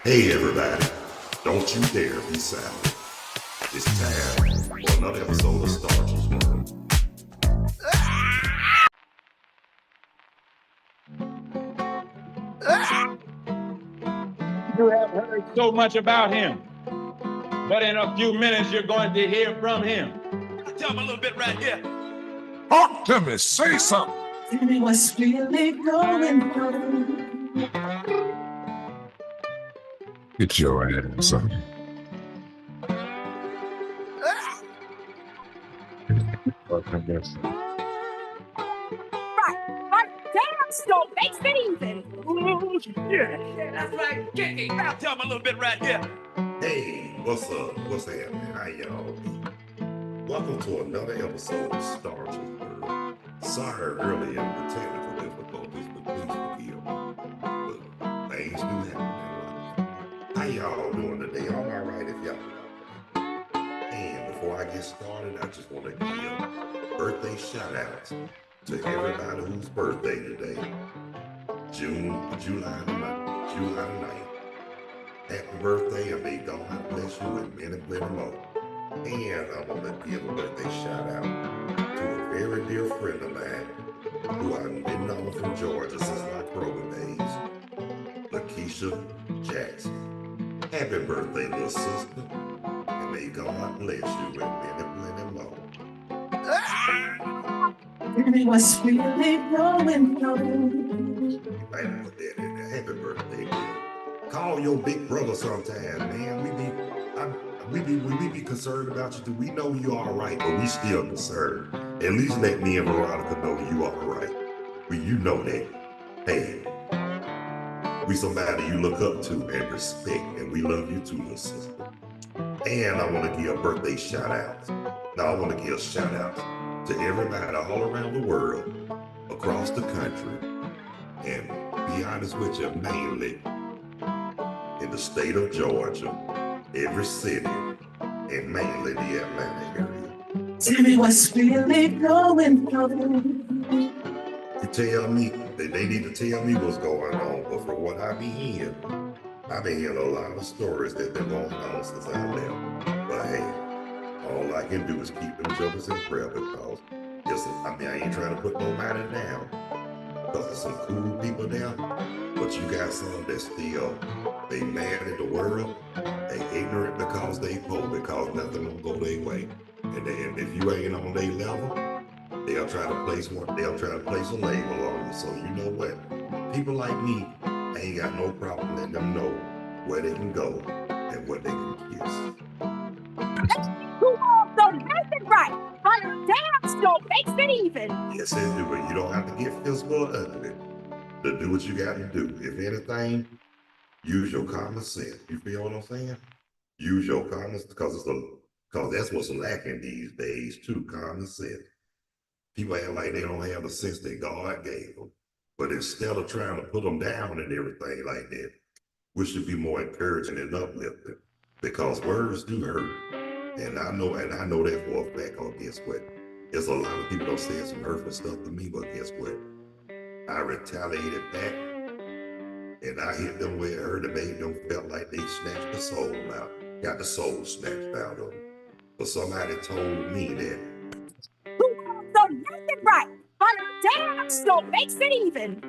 Hey everybody, don't you dare be silent. It's time for another episode of Stargell's World. You have heard so much about him, but in a few minutes you're going to hear from him. Tell him a little bit right here. Talk to me, say something. Tell me what's really going on. Get your ass on. Right. Damn, so makes it even. Oh, yeah. That's right. Now tell him a little bit right here. Hey, what's up? What's happening? How y'all be? Welcome to another episode of Stargell's World. Sorry earlier in the technical difficulties, but please forgive me. But things do happen in life. How y'all doing today? I'm alright if y'all know. And before I get started, I just want to give birthday shout outs to everybody whose birthday today. July the 9th. Happy birthday, and may God bless you with many more. And I want to give a birthday shout out to a very dear friend of mine who I've been known from Georgia since my Kroger days, Lakeisha Jackson. Happy birthday, little sister, and may God bless you with many more. Tell me what's really going on. You might put that in there. Happy birthday, man. Call your big brother sometime, man. We be concerned about you too. We know you all right, but we still concerned. At least let me and Veronica know you all right. You know that. Hey, we somebody you look up to and respect, and we love you too, little sister. And I want to give birthday shout outs. Now I want to give shout outs to everybody all around the world, across the country, and be honest with you, mainly in the state of Georgia, every city, and mainly the Atlanta area. Tell me what's really going on. You tell me, they need to tell me what's going on, but from what I be hearing, I've been hearing a lot of stories that been going on since I left. But hey, all I can do is keep them jokers in prayer because, I ain't trying to put nobody down, because there's some cool people down, but you got some that still, they mad at the world, they ignorant because they poor, because nothing will go their way. And if you ain't on their level, they'll try to place a label on you. So you know what? People like me ain't got no problem letting them know where they can go and what they can kiss. Who also makes it right? Damn, so makes it even. Yes, it do, but you don't have to get physical or ugly to do what you got to do. If anything, use your common sense. You feel what I'm saying? Use your common sense, because that's what's lacking these days too, common sense. People act like they don't have the sense that God gave them. But instead of trying to put them down and everything like that, we should be more encouraging and uplifting, because words do hurt. And I know that for a fact. Or guess what? There's a lot of people that say some hurtful stuff to me, but guess what? I retaliated back, and I hit them where it hurt and made them felt like they snatched the soul out, got the soul snatched out of them. But somebody told me that. Who also makes it right? Damn, so makes it even.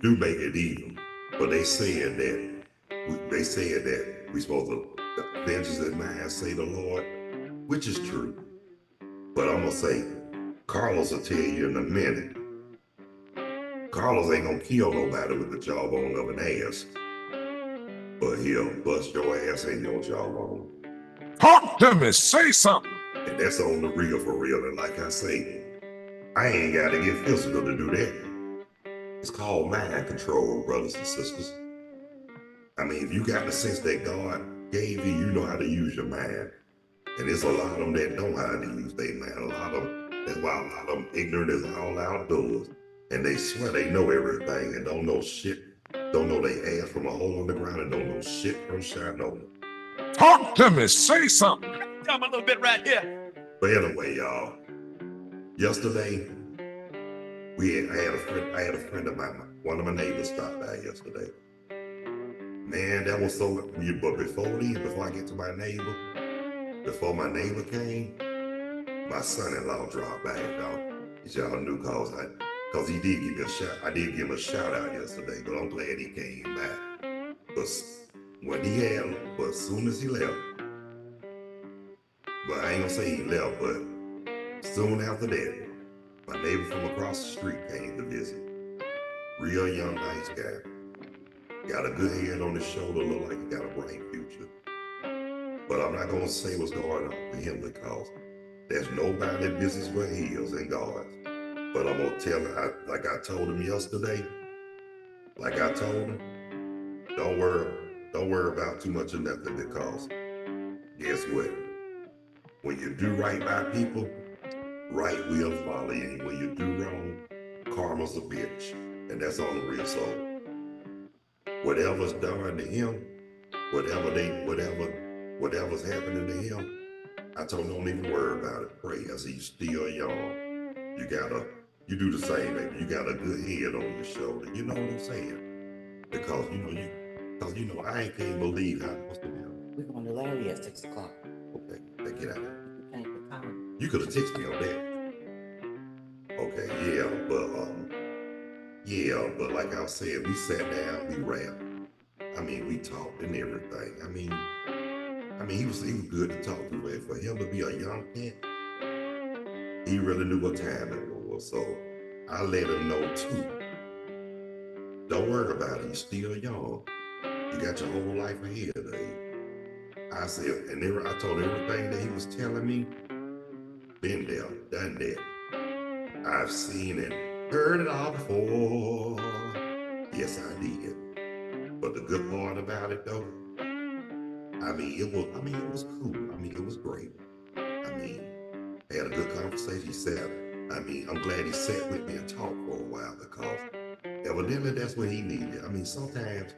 Do make it even, but they said that we supposed to, vengeance is mine, say the Lord, which is true. But I'm gonna say, Carlos will tell you in a minute. Carlos ain't gonna kill nobody with the jawbone of an ass, but he'll bust your ass in your jawbone. Talk to me, say something. And that's on the real for real. And like I say, I ain't got to get physical to do that. It's called mind control, brothers and sisters. I mean, if you got the sense that God gave you, you know how to use your mind. And there's a lot of them that don't know how to use their mind. That's why a lot of them ignorant as all outdoors. And they swear they know everything and don't know shit. Don't know they ass from a hole in the ground and don't know shit from shine on them. Talk to me, say something. Tell him a little bit right here. But anyway, y'all, yesterday, I had a friend of mine, one of my neighbors stopped by yesterday. Man, that was so. But before I get to my neighbor, before my neighbor came, my son-in-law dropped by. Y'all knew cause he did give me a shout. I did give him a shout out yesterday, but I'm glad he came back. But as soon as he left, but I ain't gonna say he left, but soon after that, my neighbor from across the street came to visit. Real young, nice guy. Got a good head on his shoulder, look like he got a bright future. But I'm not gonna say what's going on with him because there's nobody's business but his and God's. But I'm gonna tell him, like I told him yesterday, don't worry about too much of nothing because guess what? When you do right by people, right will follow you. And when you do wrong, karma's a bitch. And that's on the real soul. Whatever's done to him, whatever's happening to him, I told him don't even worry about it. Pray. I said, you still young. You do the same, baby. You got a good head on your shoulder. You know what I'm saying? Because I can't believe how what's the matter? We're going to Larry at 6 o'clock. Okay, get out of here. Thank you, Tom. You could have texted me on that. Okay, but like I said, we sat down, we rapped. I mean, we talked and everything. I mean, he was good to talk to, man. For him to be a young cat, he really knew what time it was. So I let him know too. Don't worry about it. You're still young. You got your whole life ahead of you. I said, and I told everything that he was telling me. Been there, done that. I've seen it, heard it all before. Yes, I did. But the good part about it though, it was cool. It was great. I had a good conversation. He said, I'm glad he sat with me and talked for a while because evidently that's what he needed. Sometimes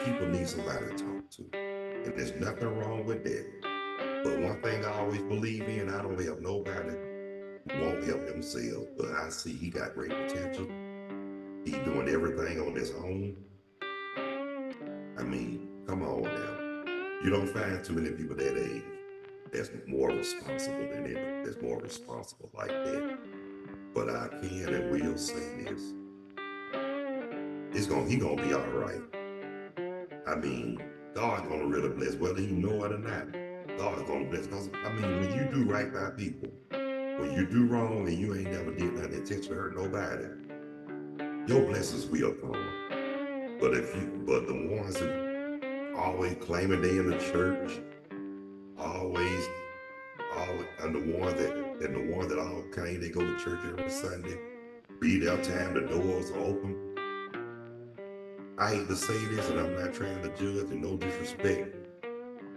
people need somebody to talk to. And there's nothing wrong with that. But one thing I always believe in, I don't help nobody who won't help themselves. But I see he got great potential. He's doing everything on his own. Come on now. You don't find too many people that age that's more responsible than him, that's more responsible like that. But I can and will say this. He gonna be all right. God's gonna really bless, whether you know it or not. God's gonna bless. Because, when you do right by people, when you do wrong and you ain't never did nothing intention to hurt nobody, your blessings will come. But the ones that always claiming they in the church, and the ones that all claim they go to church every Sunday, be there time the doors are open. I hate to say this, and I'm not trying to judge, and no disrespect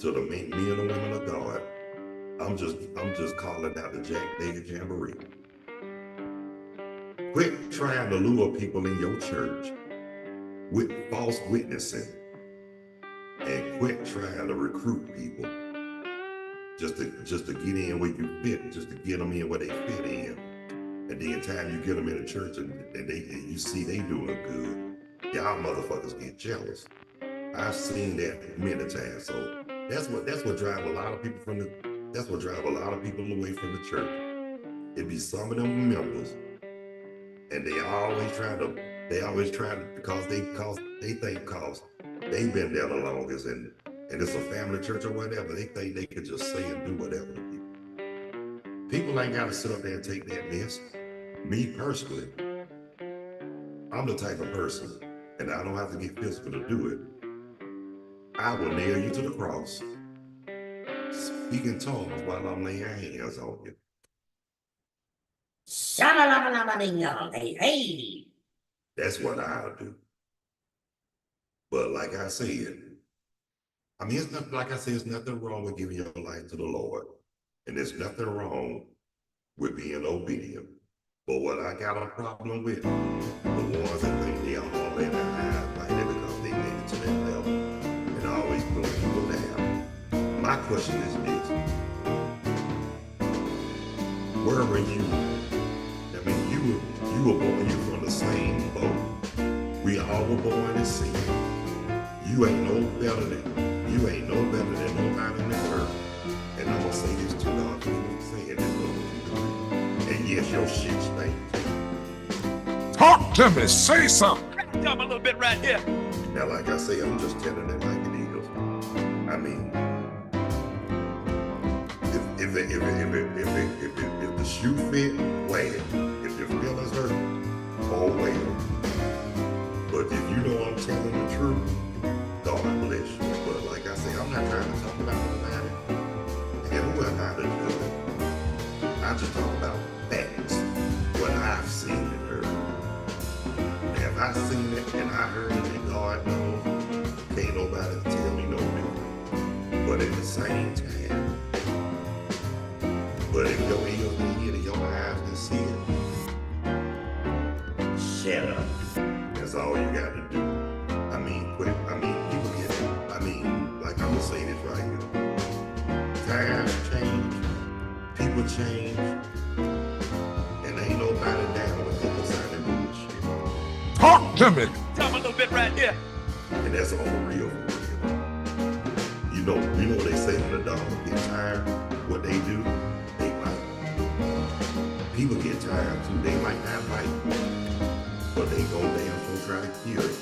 to the men and women of God. I'm just calling out the Jack David Jamboree. Quit trying to lure people in your church with false witnessing, and quit trying to recruit people just to get in where you fit, just to get them in where they fit in. And then time you get them in the church and you see they doing good, y'all motherfuckers get jealous. I've seen that many times. So that's what drive a lot of people away from the church. It be some of them members, and they always try to because they've been there the longest and it's a family church or whatever, they think they could just say and do whatever to people. People ain't gotta sit up there and take that mess. Me personally, I'm the type of person, and I don't have to get physical to do it. I will nail you to the cross, speaking tongues while I'm laying hands on you. That's what I'll do. But like I said, it's not like I said, there's nothing wrong with giving your life to the Lord. And there's nothing wrong with being obedient. But what I got a problem with, the ones that think they are all in the high minded because they made it to that level and always putting people down. My question is this. Where were you? You were born, you were from the same boat. We all were born in sin. You ain't no better than nobody in this earth. And I'm gonna say this too, dog. You ain't saying this, bro. And yes, your shit stink. Talk to me. Say something. Tell me a little bit right here. Now, like I say, I'm just telling it like it is. I mean, if the shoe fit, wear it. If your feelings hurt, oh well. But if you know I'm telling the truth, God bless you. But like I say, I'm not trying to talk about nobody. And who am I to judge? I just talk about facts, what I've seen and heard. And if I've seen it and I heard it, and God knows, can't nobody tell me no different. But at the same time, but if your ears can hear it, your eyes can see it, shut up. That's all you got to do. I mean, quit. I mean, people get it. I mean, like I'm gonna say this right here. Times change, people change, and ain't nobody down with people signing bullshit. Talk to me. Tell me a little bit right here. And that's all real for real. You know what they say when the dog get tired, what they do? They bite. People get tired too. They might not bite, but they go damn so try to kill it.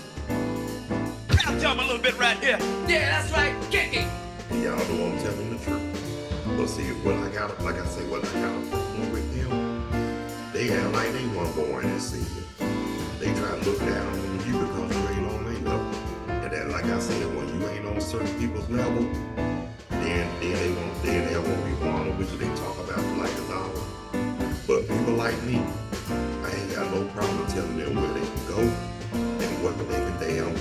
Tell me a little bit right here. Yeah, that's right. Kick it. And y'all know I'm telling the truth. But see, what I got, like I say, what I got a problem with them, they act like they weren't born and see it. They try to look down on you because you ain't on their level. And then, like I said, when you ain't on certain people's level, then they won't be vulnerable, which they talk about like a dollar. But people like me, I ain't got no problem telling them where they can go and what they can damn do.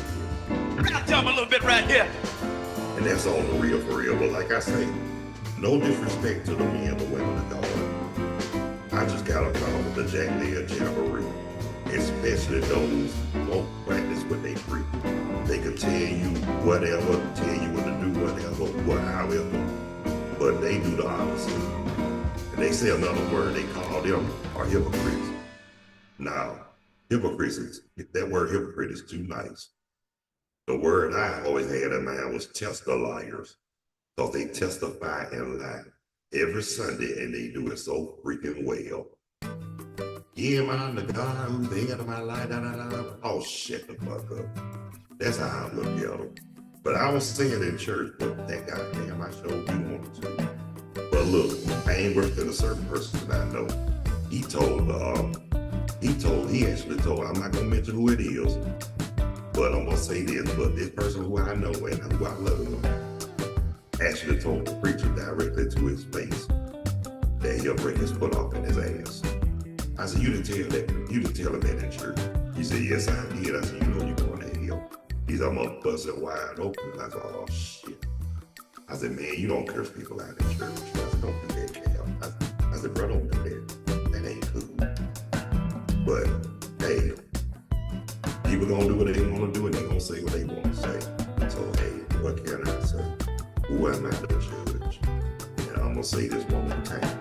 Tell me a little bit right here. And that's all the real for real. But like I say, no disrespect to the men or women of God. I just got a problem with the Jack Lear Jamboree. Especially those who won't practice what they preach. They can tell you whatever, tell you what to do, whatever, however, but they do the opposite. And they say another word, they call them are hypocrites. Now, hypocrites, that word hypocrite is too nice. The word I always had in mind was tester liars, because they testify and lie every Sunday, and they do it so freaking well. Yeah, man, the God who's the head of my life, oh, shut the fuck up. That's how I look at them. But I was saying in church, but that goddamn, I showed you wanted to. But look, I ain't worked with a certain person that I know. He actually told, I'm not gonna mention who it is, but I'm gonna say this, but this person who I know and who I love actually told the preacher directly to his face that he'll break his foot off in his ass. I said, you didn't tell him that in church. He said, yes, I did. I said, you know you're going to hell. He said, I'm gonna bust it wide open. I said, oh shit. I said, man, you don't curse people out in church. I said, don't do that, Cal. I said, bro, don't do that. That ain't cool. But hey, people gonna do what they want to do, and they gonna say what they want to say. So hey, what can I say? Who am I to judge? And I'm gonna say this one more time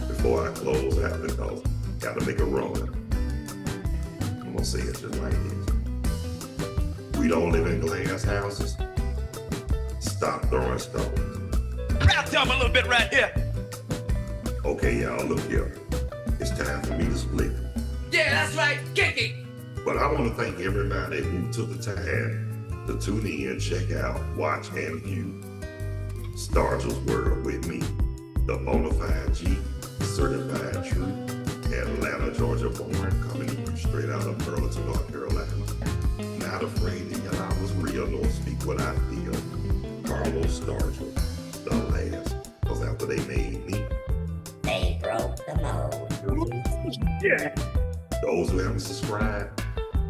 before I close out, because gotta make a run. I'm gonna say it just like this. We don't live in glass houses. Stop throwing stones. Tell me a little bit right here. Okay, y'all, look here. It's time for me to split. Yeah, that's right. Kick it. But I want to thank everybody who took the time to tune in, check out, watch, and view Stargell's World with me, the Bonafide G, certified true, Atlanta, Georgia born, coming to you straight out of Burlington, North Carolina. Not afraid to yell I was real, nor speak what I feel. Carlos Stargell, the last, because after they made me, They broke the mold. yeah. Those who haven't subscribed,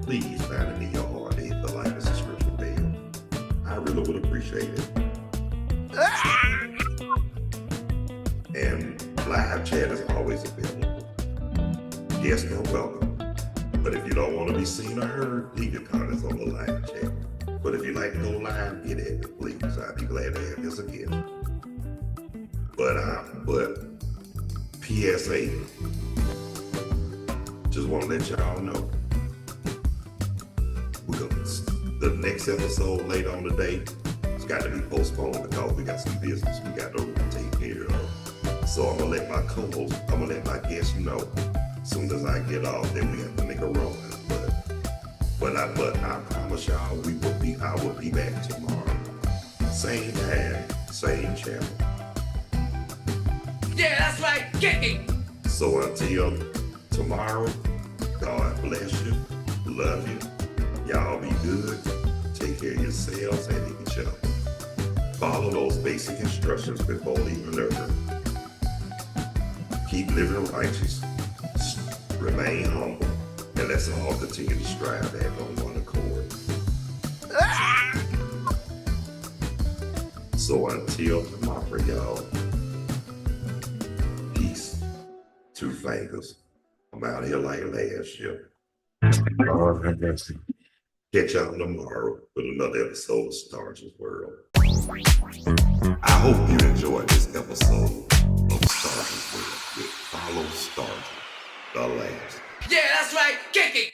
please find it in your heart to hit the like and subscription bell. I really would appreciate it. And live chat is always available. Guests are welcome. But if you don't want to be seen or heard, leave your comments on the live chat. But if you like to go live, get at it, please. I'd be glad to have this again. But PSA, just want to let y'all know, we're gonna The next episode later on the day, it's got to be postponed because we got some business we got to take care of. So I'm gonna let my co-host, I'm gonna let my guests know. As soon as I get off, then we have to make a run. But I promise y'all, I will be back tomorrow. Same time, same channel. Yeah, that's right, kicking. So until tomorrow, God bless you, love you. Y'all be good. Take care of yourselves and each other. Follow those basic instructions before leaving Earth. Keep living righteous. Remain humble. And let's all continue to strive back on one accord. So until tomorrow, y'all, peace. Two fingers. I'm out here like last year. Lord have mercy. Catch y'all tomorrow with another episode of Stargell World. I hope you enjoyed this episode of Stargell World with Follow Stargell, the last. Yeah, that's right, kicking.